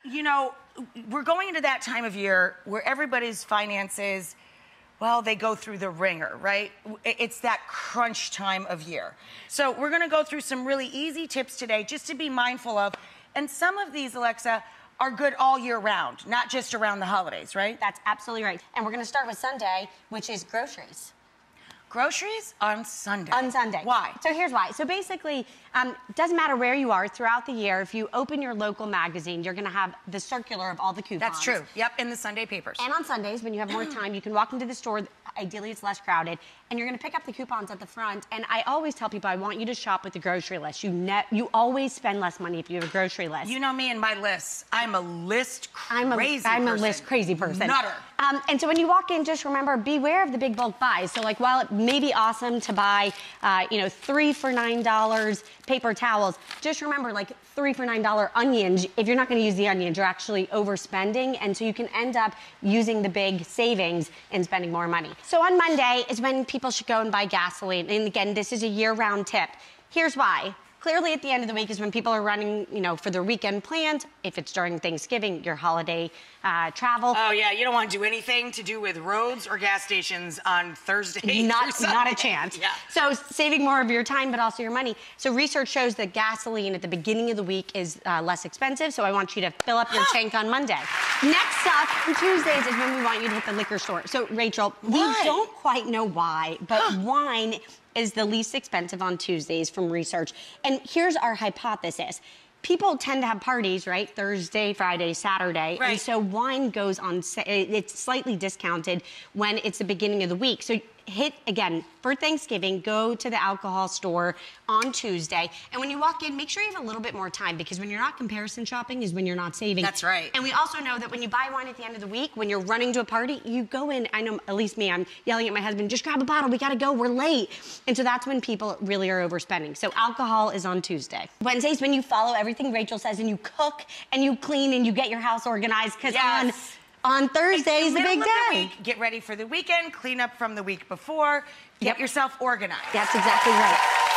you know, we're going into that time of year where everybody's finances, well, they go through the ringer, right? It's that crunch time of year. So we're gonna go through some really easy tips today just to be mindful of. And some of these, Alexa, are good all year round, not just around the holidays, right? That's absolutely right. And we're gonna start with Sunday, which is groceries. Groceries on Sunday. On Sunday. Why? So here's why. So basically, doesn't matter where you are throughout the year, if you open your local magazine, you're gonna have the circular of all the coupons. That's true. Yep, in the Sunday papers. And on Sundays, when you have more time, you can walk into the store, ideally it's less crowded, and you're gonna pick up the coupons at the front. And I always tell people, I want you to shop with the grocery list. You always spend less money if you have a grocery list. You know me and my lists. I'm a list crazy person. I'm a list crazy person. Nutter. And so when you walk in, just remember, beware of the big bulk buys. So like, while it may be awesome to buy, 3 for $9 paper towels, just remember, like 3 for $9 onions, if you're not gonna use the onions, you're actually overspending. And so you can end up using the big savings and spending more money. So on Monday is when people should go and buy gasoline. And again, this is a year-round tip. Here's why. Clearly, at the end of the week is when people are running, for their weekend plans. If it's during Thanksgiving, your holiday travel. Oh yeah, you don't want to do anything to do with roads or gas stations on Thursday. Not a chance. Yeah. So saving more of your time, but also your money. So research shows that gasoline at the beginning of the week is less expensive. So I want you to fill up your tank on Monday. Next up, on Tuesdays is when we want you to hit the liquor store. So Rachel, we don't quite know why, but wine is the least expensive on Tuesdays from research. And here's our hypothesis. People tend to have parties, right? Thursday, Friday, Saturday. Right. And so wine goes on, it's slightly discounted when it's the beginning of the week. So hit, again, for Thanksgiving, go to the alcohol store on Tuesday. And when you walk in, make sure you have a little bit more time, because when you're not comparison shopping is when you're not saving. That's right. And we also know that when you buy wine at the end of the week, when you're running to a party, you go in, I know, at least me, I'm yelling at my husband, just grab a bottle, we gotta go, we're late. And so that's when people really are overspending. So alcohol is on Tuesday. Wednesday's when you follow everything Rachel says and you cook and you clean and you get your house organized, because on Thursday is the big day. Get ready for the weekend, clean up from the week before, get yourself organized. That's exactly right.